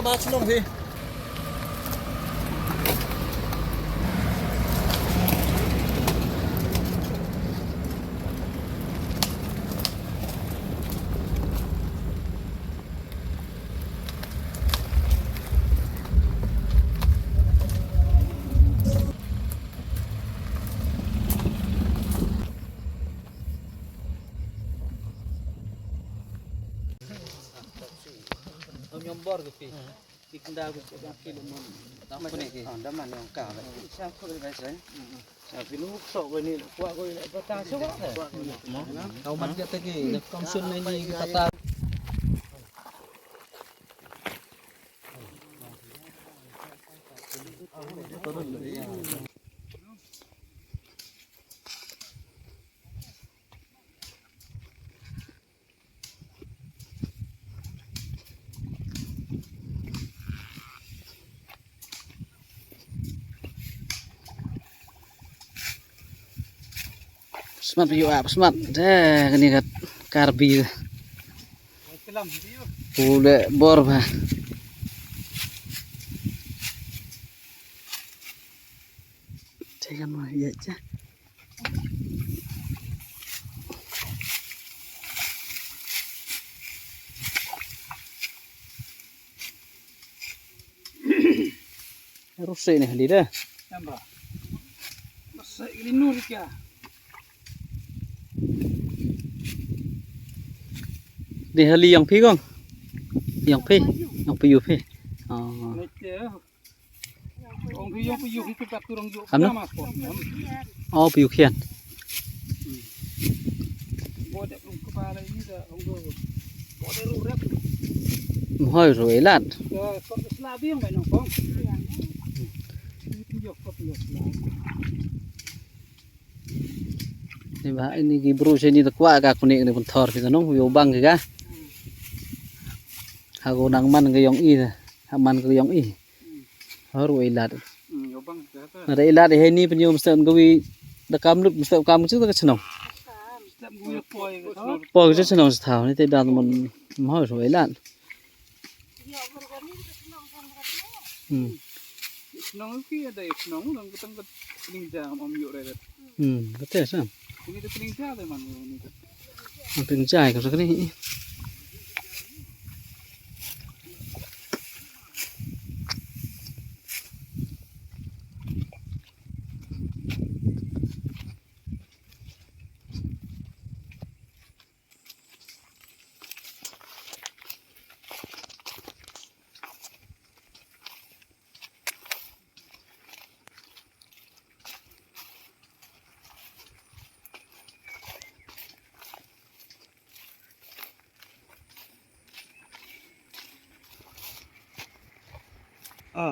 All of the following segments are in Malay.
ba chnong hi nyombor gitu di kendal gitu kaki lemon tamu nih anda mana yang kah siapa dari saya tapi lu sok ini kuat kau ini batang sok kau mati kata ke konsun ini kata Smart view up smart dah ini kat karbi udah bor bah jangan mah ya aja rusak nih di dah tambah rusak ini nur ya đi heli yang phi không yang phi ông phi yang kita turun yuk sama oh piu khian boleh kepala ini dah boleh rurep hơi rồi lát slabi yang banyak kong ini bah ini gibru sini tekwa agak kuning ini bentor kita nong yo bang juga aku nang man ke yong i man ke yong i haru ilat ada ilat ini penyu mesti gawi dekam lut mesti kamu sih tak senang poi cái senang setahun ini tidak teman mau rồi ilat senang ki ada senang dan ketang kening jam om yuk ada betul sam ini tu kening jam teman ini kening jam kau sekali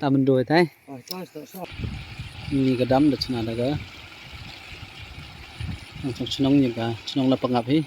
ta mình đuổi thế ini kedam dah cina daga langsung senang juga senang lapang api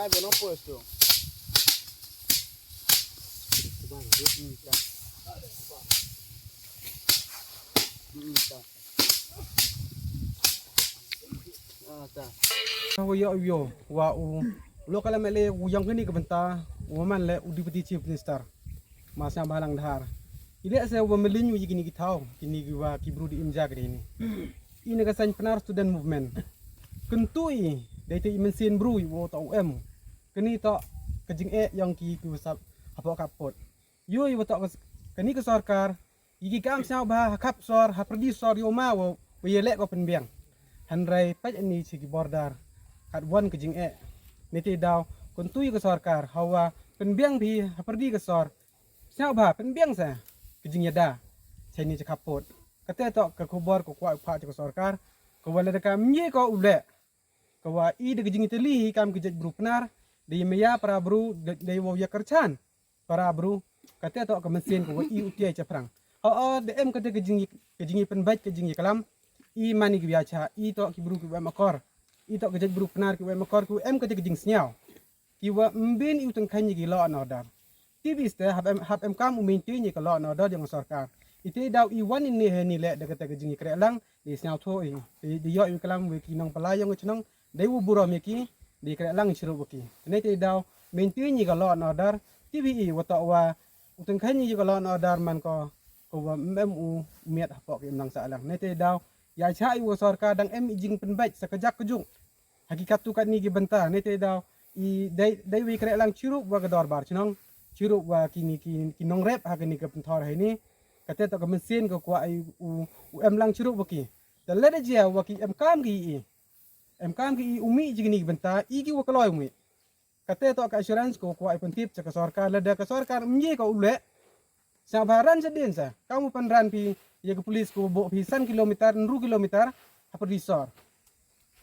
live no puesto yo wa u lo kala mele uyang kini kebentar woman le udi peti chief minister masa balang dahar ide saya wa melinyu yigini kitau kini wa kibru di imja gede ini ini kasan penar student movement kentui dari mesin bru wo tau em kini tak kejing yang ki ku sap apa kapot yo yo tak kini ke sarkar yigi kam sao bah kap sor ha perdi sor yo ma wo yelek ko penbiang hanrai paj ini sigi bordar kat wan kejing niti daw kuntui ke sarkar hawa penbiang bi ha perdi ke sor sao bah penbiang sa kejing yada chani ce kapot kate tak ke kubor ko kwa pa ke sarkar ko wala de kam ye ko ule kawa i de kejing itali kam kejat beru penar di meya para bru de wo ya kercan para bru kata to ke mesin ko i utia cha prang de em kata ke jingi penbaik ke jingi kalam i mani ki biacha i to ki bru ki wa makor i to ke bru penar ki wa makor ku em kata ke jing snyao ki wa mbin i utang khanyi ki law and order tibis te hab em kam uminti ni ka law and order yang sarkar ite daw i wan ni he ni le de kata ke jingi kre lang di snyao tho di yo i kalam we ki nong palayong chnong dei wu buro mi ki di kre lang chiru buki ne te daw minti ni ka law and order tbi wa to wa utang khanyi ka law and order man ko wa memu miat hapok ki nang sa lang ne te daw ya cha i wa sarkar dang em jing penbaik sakajak kejung hakikat tu kat ni ki benta ne te daw i dai wi kre lang chiru wa ka dor bar chnong chiru wa kini ki nong rep ha ni ka penthor hai ni kate to ka mesin ko kwa ai u em lang chiru buki ta le de jia wa ki em kam ki umi jigini benta igi wa kaloi umi kate to ka assurance ko ai pentip sa ka sarkar lada ka sarkar mye ko ule sa baran sa din sa kamu panran pi ya ke polis ko bo pi san kilometer nru kilometer apa disor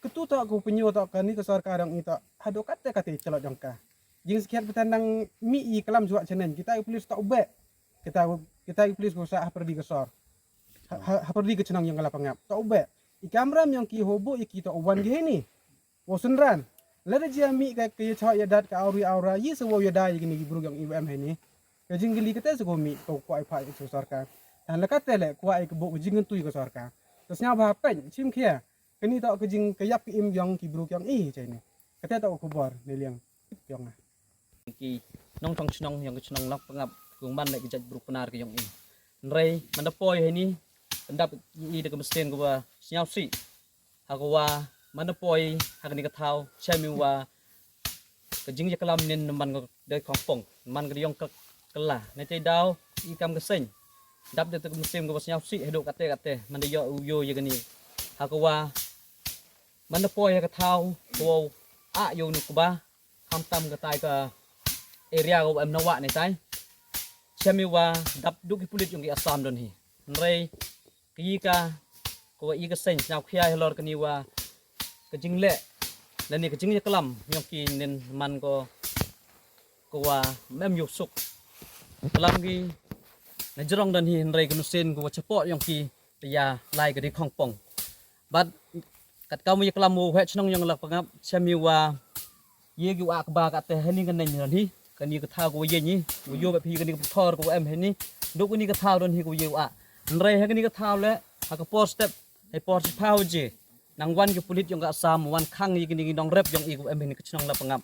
ketuta ko penyo to ka ni ka sarkar ang ito hado kate celok jangka jing sekiat petandang mi i kalam juak chenen kita polis tak ube kita polis ko sa apa di kesor apa di ke cenang yang kala pangap tak ube ikamram yang ki hobo iki to wan ge ni wo sunran lada jia mi ka ke cha ya dat ka aura yi se wo ya dai gini gibru yang IWM he ni ke jinggili kete se go mi ko ai phai so sarkar dan lekat tele ko ai ke bo jingun tu ko sarkar terus nya ba pen chim khia ke ni to ke jing ke yap im yang gibru yang i che ni kete to ko bor ne liang yang ki nong tong chnong yang chnong lak pangap kung man le ke jat bru penar ke yang i rei mandapoi he ni pendap i de ke mesin ko ba siau si hakwa mandapoi hakni ka thau chemi wa ke jing ya kalam nin man ko de khong pong man ke yong kala ne te daw i kam ke sen dap de ke mesin ko ba siau si hedo kate man de yo ye gani hakwa mandapoi ka thau ko a yo nu ko ba kham tam ka tai ka area ko em nawa ne tai chemi wa dap du ki pulit yung ki asam don hi rei ki ka ko i ka sen na khia helor kani wa ka jingle la ni ka jing kalam yung ki nen man ko wa mem yu suk kalam ki na jrong don hi rei ka nusen ko chapo yung ki ya lai ka di khong pong bat kat kamu ya kalam mo he chnong yung lak pangap chemi wa ye gi wa ka ba ka te hani kan nen hi kani ka thau ko ye ni wo yo ba phi kani ka thor ko em he ni do kani ka thau don hi ko ye wa rei he kani ka thau le ha ka post step he post phau je nang wan ki pulit yung ka sam wan khang yi kini dong rep yung i ko em he ni ka chnong la pangap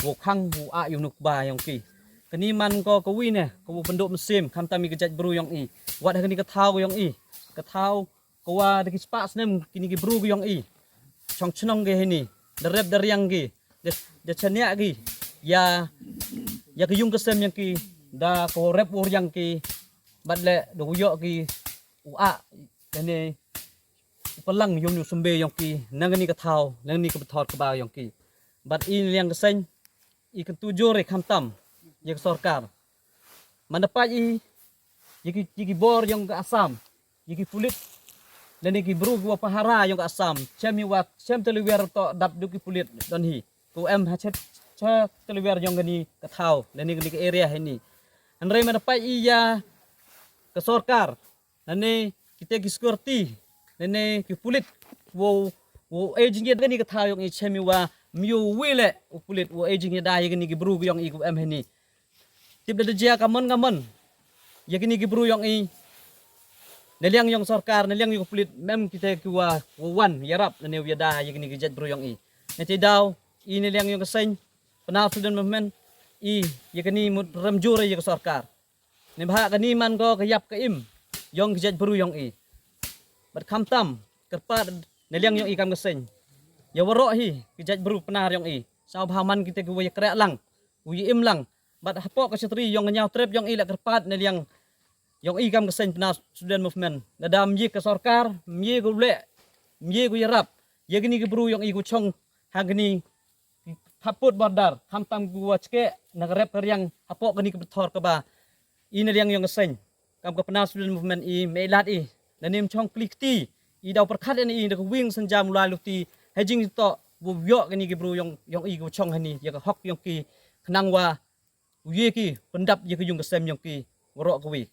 wo khang wo a yung nuk ba yung ki kani man ko wi ne ko penduk mesim kham tami ka jat bru yung i wat kani ka thau yung i ka thau ko wa de ki spa snem kini ki bru yung i chong chnong ge he ni de rep de riang gi de chania gi ya ke yung kesem yang ki da ko rep ur yang ki badle do yo ki ua dane pelang yung nu sembe yang ki nangani ka thau nangani ka thor ka ba yang ki bad in yang keseng i kan tujo re kham tam ye sarkar mandapat i ye ki bor yang ka asam ye ki pulit dane ki bru gua pahara yang ka asam chemi wa chem telewer to dap du ki pulit don hi ko em ha chet cha telewer yang gani ka thau dane gani ka area he ni anrei mandapat i ya ka sarkar nane kita ki security nene ki pulit wo aging ye gani ka thau yang i chemi wa myu wile u pulit wo aging ye dai gani ki bru yang i ku em he ni tip de jia kamon ye gani ki bru yang i neliang yang sarkar neliang yung pulit mem kita ki wa wan yarap nene wi da ye gani ki jet bru yang i nete daw i neliang yung kasen penal student movement i ye gani mut ramjure ye ka sarkar ne bha kani man ko kayap ka im yong jet bru yang i bat kham tam kerpa neliang yung i kam kasen ya waro hi ki jet bru penar yang i sao bha man kita ki wa krek lang wi im lang bat hapo ka setri yang nyau trep yang i la kerpat neliang yang i kam kasen penar student movement nadam ye ka sarkar ye ko le ye ko yarap ye gani ki bru yang i ko chong ha gani haput bordar kham tam gua chke nagrep yang hapo gani ka thor ka ba i neliang yang kasen kam ka penar student movement i melat i nanim chong klikti i daw perkhat ni i de wing senjam mulai lukti hejing to yo kini ki bro yang i go chong hani ya ka hok yang ki khnang wa ye ki pendap ye ki yung kesem yang ki ngorok kuwi